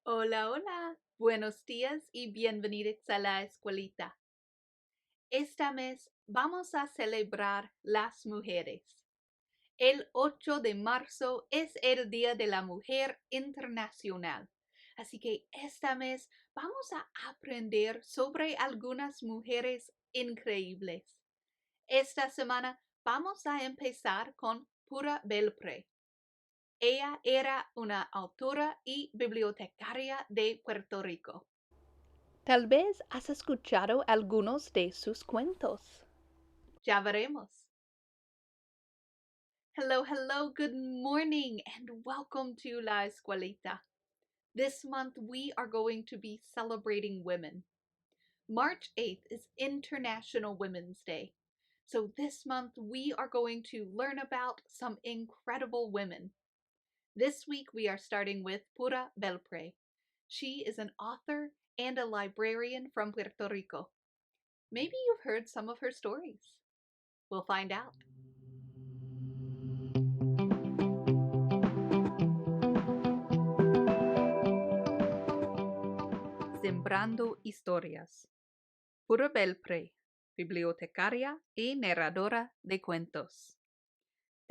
Hola, hola. Buenos días y bienvenidos a la escuelita. Esta mes vamos a celebrar las mujeres. El 8 de marzo es el Día de la Mujer Internacional. Así que esta mes vamos a aprender sobre algunas mujeres increíbles. Esta semana vamos a empezar con Pura Belpré. Ella era una autora y bibliotecaria de Puerto Rico. Tal vez has escuchado algunos de sus cuentos. Ya veremos. Hello, hello, good morning, and welcome to La Escuelita. This month we are going to be celebrating women. March 8th is International Women's Day. So this month we are going to learn about some incredible women. This week we are starting with Pura Belpré. She is an author and a librarian from Puerto Rico. Maybe you've heard some of her stories. We'll find out. Sembrando Historias. Pura Belpré, bibliotecaria y narradora de cuentos.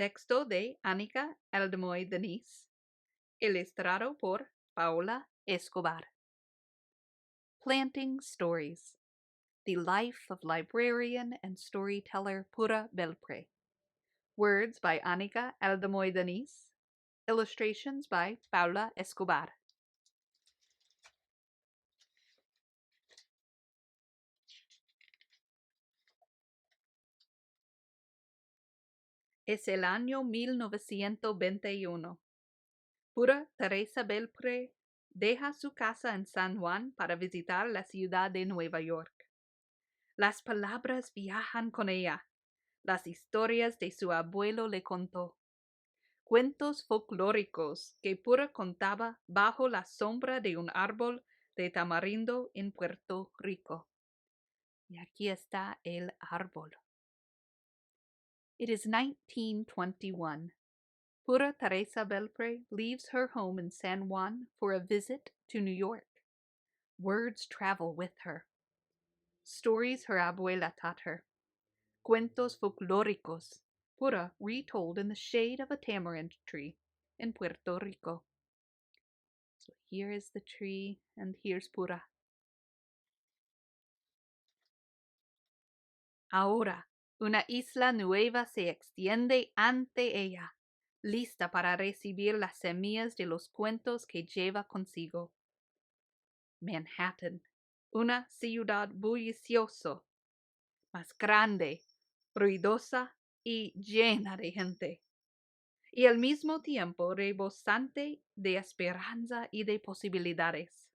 Texto de Anika Aldemoy Denise. Ilustrado por Paola Escobar. Planting Stories. The Life of Librarian and Storyteller Pura Belpré. Words by Anika Aldemoy Denise. Illustrations by Paula Escobar. Es el año 1921. Pura Teresa Belpré deja su casa en San Juan para visitar la ciudad de Nueva York. Las palabras viajan con ella. Las historias de su abuelo le contó. Cuentos folclóricos que Pura contaba bajo la sombra de un árbol de tamarindo en Puerto Rico. Y aquí está el árbol. It is 1921. Pura Teresa Belpré leaves her home in San Juan for a visit to New York. Words travel with her. Stories her abuela taught her. Cuentos folclóricos, Pura retold in the shade of a tamarind tree in Puerto Rico. So here is the tree, and here's Pura. Ahora, una isla nueva se extiende ante ella, lista para recibir las semillas de los cuentos que lleva consigo. Manhattan, una ciudad bulliciosa, más grande, ruidosa y llena de gente, y al mismo tiempo rebosante de esperanza y de posibilidades.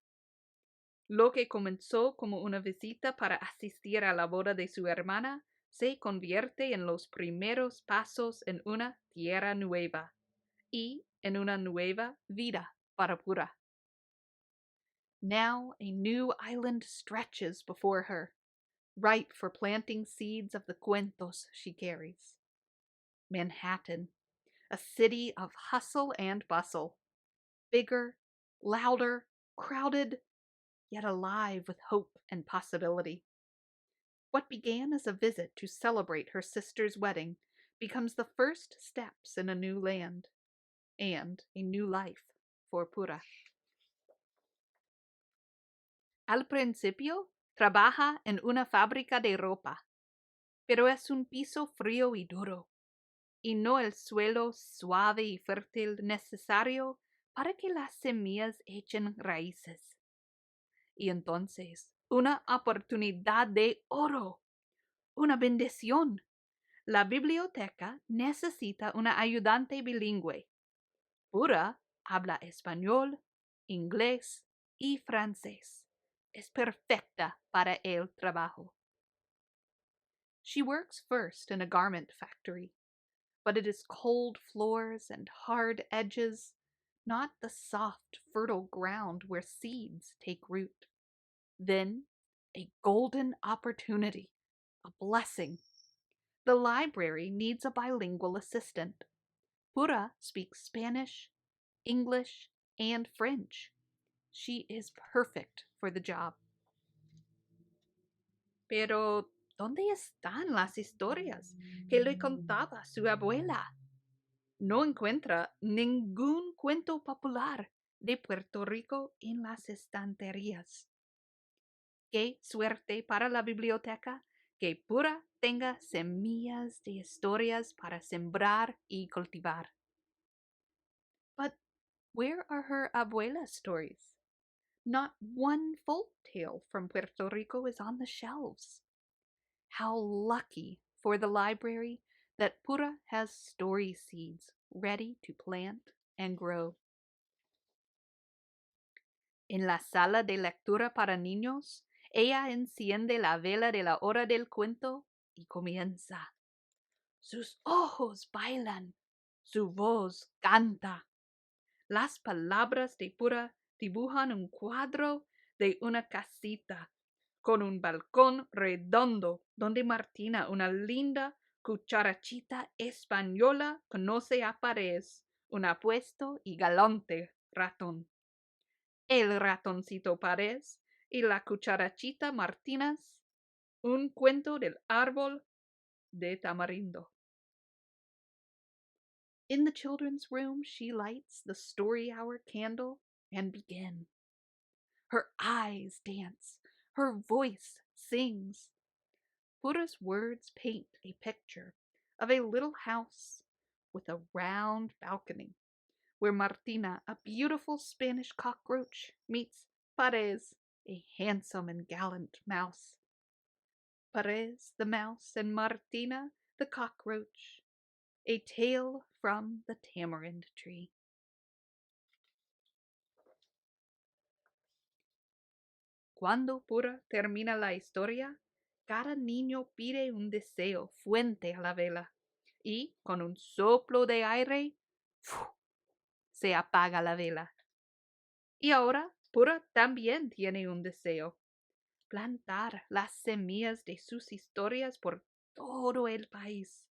Lo que comenzó como una visita para asistir a la boda de su hermana se convierte en los primeros pasos en una tierra nueva y en una nueva vida para Pura. Now a new island stretches before her, ripe for planting seeds of the cuentos she carries. Manhattan, a city of hustle and bustle, bigger, louder, crowded, yet alive with hope and possibility. What began as a visit to celebrate her sister's wedding becomes the first steps in a new land and a new life for Pura. Al principio, trabaja en una fábrica de ropa, pero es un piso frío y duro, y no el suelo suave y fértil necesario para que las semillas echen raíces. Y entonces, una oportunidad de oro, una bendición. La biblioteca necesita una ayudante bilingüe. Pura habla español, inglés y francés. Es perfecta para el trabajo. She works first in a garment factory, but it is cold floors and hard edges, not the soft, fertile ground where seeds take root. Then, a golden opportunity, a blessing. The library needs a bilingual assistant. Pura speaks Spanish, English, and French. She is perfect for the job. Pero, ¿dónde están las historias que le contaba su abuela? No encuentra ningún cuento popular de Puerto Rico en las estanterías. Qué suerte para la biblioteca que Pura tenga semillas de historias para sembrar y cultivar. But where are her abuela's stories? Not one folk tale from Puerto Rico is on the shelves. How lucky for the library that Pura has story seeds ready to plant and grow. En la sala de lectura para niños, ella enciende la vela de la hora del cuento y comienza. Sus ojos bailan, su voz canta. Las palabras de Pura dibujan un cuadro de una casita con un balcón redondo donde Martina, una linda cucarachita española, conoce a Párez, un apuesto y galante ratón. El ratoncito Párez y la cucarachita Martínez, un cuento del árbol de tamarindo. In the children's room, she lights the story hour candle and begins. Her eyes dance, her voice sings. Pura's words paint a picture of a little house with a round balcony where Martina, a beautiful Spanish cockroach, meets Párez, a handsome and gallant mouse. Párez the mouse and Martina the cockroach, a tale from the tamarind tree. Cuando Pura termina la historia, cada niño pide un deseo fuente a la vela y con un soplo de aire se apaga la vela. Y ahora Pura también tiene un deseo: plantar las semillas de sus historias por todo el país.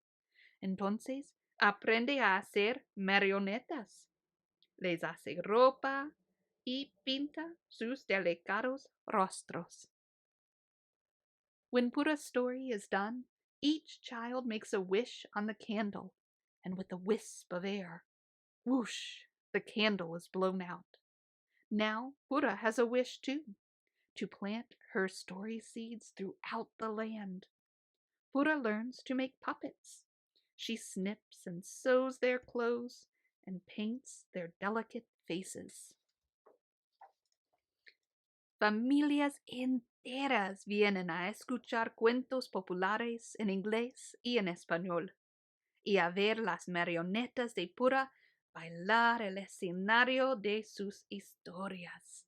Entonces aprende a hacer marionetas, les hace ropa y pinta sus delicados rostros. When Pura's story is done, each child makes a wish on the candle, and with a wisp of air, whoosh, the candle is blown out. Now Pura has a wish too, to plant her story seeds throughout the land. Pura learns to make puppets. She snips and sews their clothes and paints their delicate faces. Familias enteras vienen a escuchar cuentos populares en inglés y en español, y a ver las marionetas de Pura bailar el escenario de sus historias.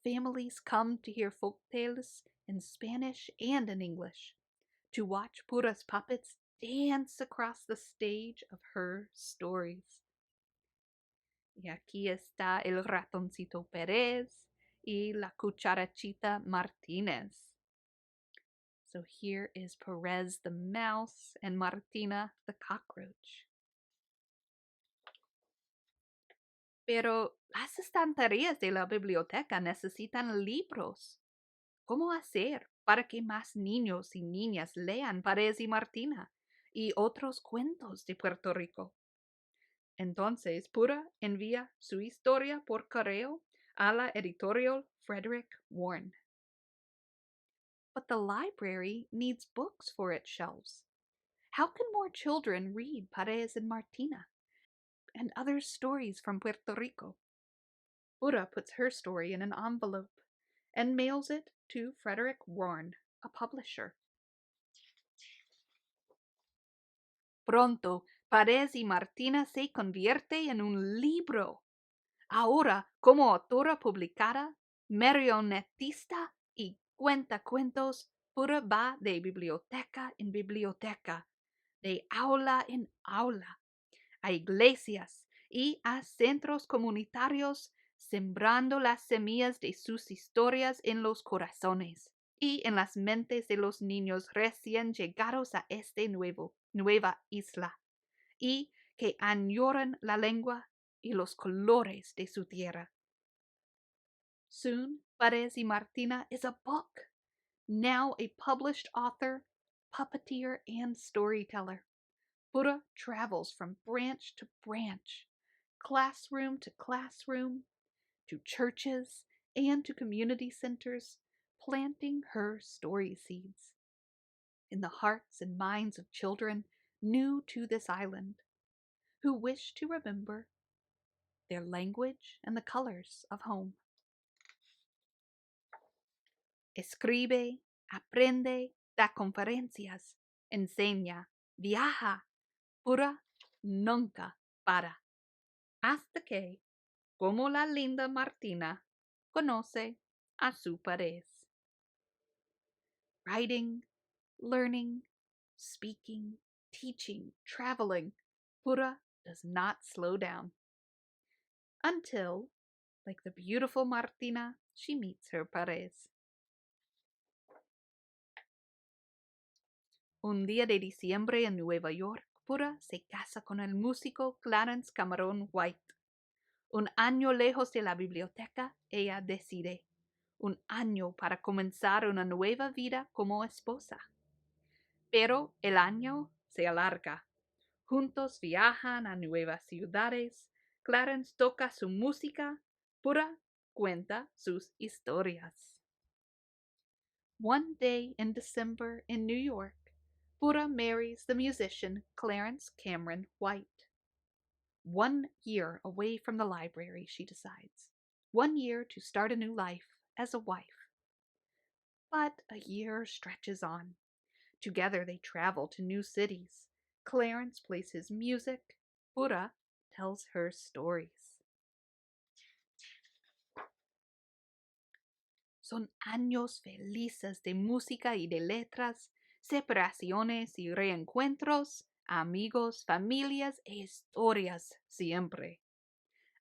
Families come to hear folk tales in Spanish and in English, to watch Pura's puppets dance across the stage of her stories. Y aquí está el ratoncito Pérez y la cucarachita Martínez. So here is Perez the mouse and Martina the cockroach. Pero las estanterías de la biblioteca necesitan libros. ¿Cómo hacer para que más niños y niñas lean Perez y Martina y otros cuentos de Puerto Rico? Entonces Pura envía su historia por correo a la editorial Frederick Warren. But the library needs books for its shelves. How can more children read Perez and Martina and other stories from Puerto Rico? Pura puts her story in an envelope and mails it to Frederick Warren, a publisher. Pronto, Perez y Martina se convierte en un libro. Ahora, como autora publicada, marionetista y cuenta cuentos, Pura va de biblioteca en biblioteca, de aula en aula, a iglesias y a centros comunitarios, sembrando las semillas de sus historias en los corazones y en las mentes de los niños recién llegados a esta nueva isla, y que añoran la lengua y los colores de su tierra. Soon, Párez y Martina is a book, now a published author, puppeteer, and storyteller. Pura travels from branch to branch, classroom to classroom, to churches and to community centers, planting her story seeds in the hearts and minds of children new to this island, who wish to remember their language and the colors of home. Escribe, aprende, da conferencias, enseña, viaja, Pura nunca para, hasta que, como la linda Martina, conoce a su Párez. Writing, learning, speaking, teaching, traveling, Pura does not slow down. Until, like the beautiful Martina, she meets her Párez. Un día de diciembre en Nueva York, Pura se casa con el músico Clarence Cameron White. Un año lejos de la biblioteca, ella decide. Un año para comenzar una nueva vida como esposa. Pero el año se alarga. Juntos viajan a nuevas ciudades. Clarence toca su música. Pura cuenta sus historias. One day in December in New York, Pura marries the musician Clarence Cameron White. 1 year away from the library, she decides. 1 year to start a new life as a wife. But a year stretches on. Together they travel to new cities. Clarence plays his music. Pura tells her stories. Son años felices de música y de letras, separaciones y reencuentros, amigos, familias e historias siempre.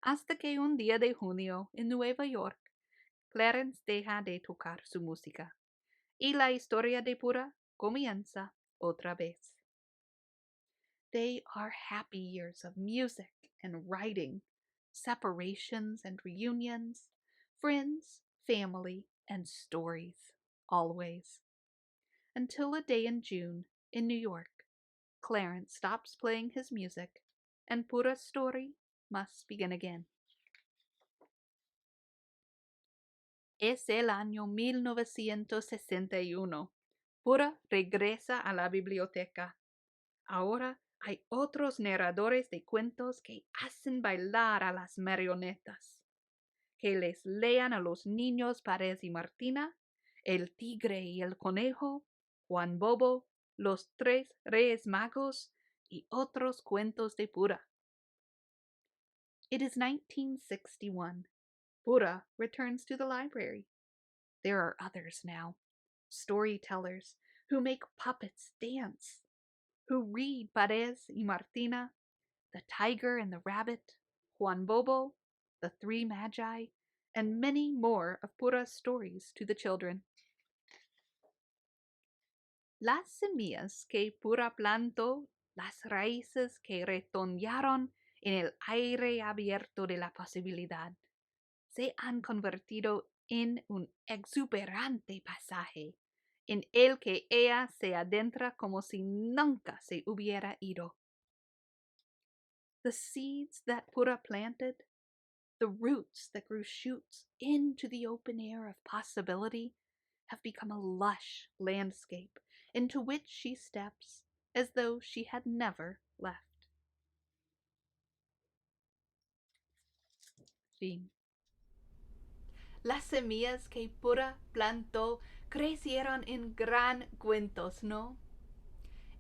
Hasta que un día de junio en Nueva York, Clarence deja de tocar su música y la historia de Pura comienza otra vez. They are happy years of music and writing, separations and reunions, friends, family, and stories, always. Until a day in June in New York, Clarence stops playing his music and Pura's story must begin again. Es el año 1961. Pura regresa a la biblioteca. Ahora hay otros narradores de cuentos que hacen bailar a las marionetas, que les lean a los niños Párez y Martina, el tigre y el conejo, Juan Bobo, los 3 reyes magos y otros cuentos de Pura. It is 1961. Pura returns to the library. There are others now, storytellers who make puppets dance, who read Párez y Martina, the tiger and the rabbit, Juan Bobo, the 3 magi, and many more of Pura's stories to the children. Las semillas que Pura plantó, las raíces que retoñaron en el aire abierto de la posibilidad, se han convertido en un exuberante pasaje en el que ella se adentra como si nunca se hubiera ido. The seeds that Pura planted, the roots that grew shoots into the open air of possibility, have become a lush landscape into which she steps as though she had never left. Fin. Las semillas que Pura plantó crecieron en gran cuentos, ¿no?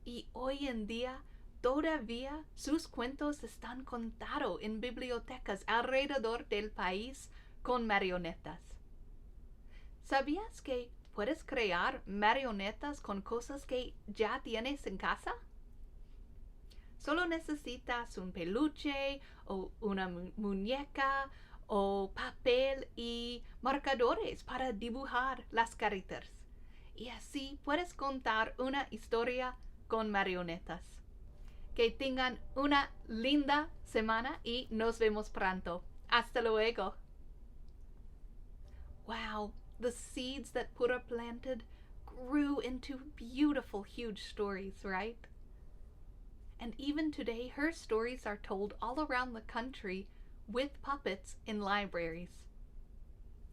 Y hoy en día todavía sus cuentos están contados en bibliotecas alrededor del país con marionetas. ¿Sabías que puedes crear marionetas con cosas que ya tienes en casa? Solo necesitas un peluche o una muñeca o papel y marcadores para dibujar las caritas. Y así puedes contar una historia con marionetas. Que tengan una linda semana y nos vemos pronto. Hasta luego. The seeds that Pura planted grew into beautiful, huge stories, right? And even today, her stories are told all around the country with puppets in libraries.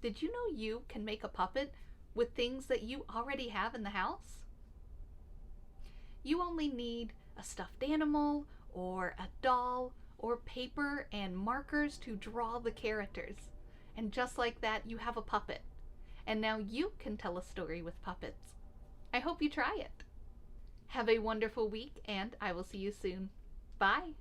Did you know you can make a puppet with things that you already have in the house? You only need a stuffed animal or a doll or paper and markers to draw the characters. And just like that, you have a puppet. And now you can tell a story with puppets. I hope you try it. Have a wonderful week, and I will see you soon. Bye.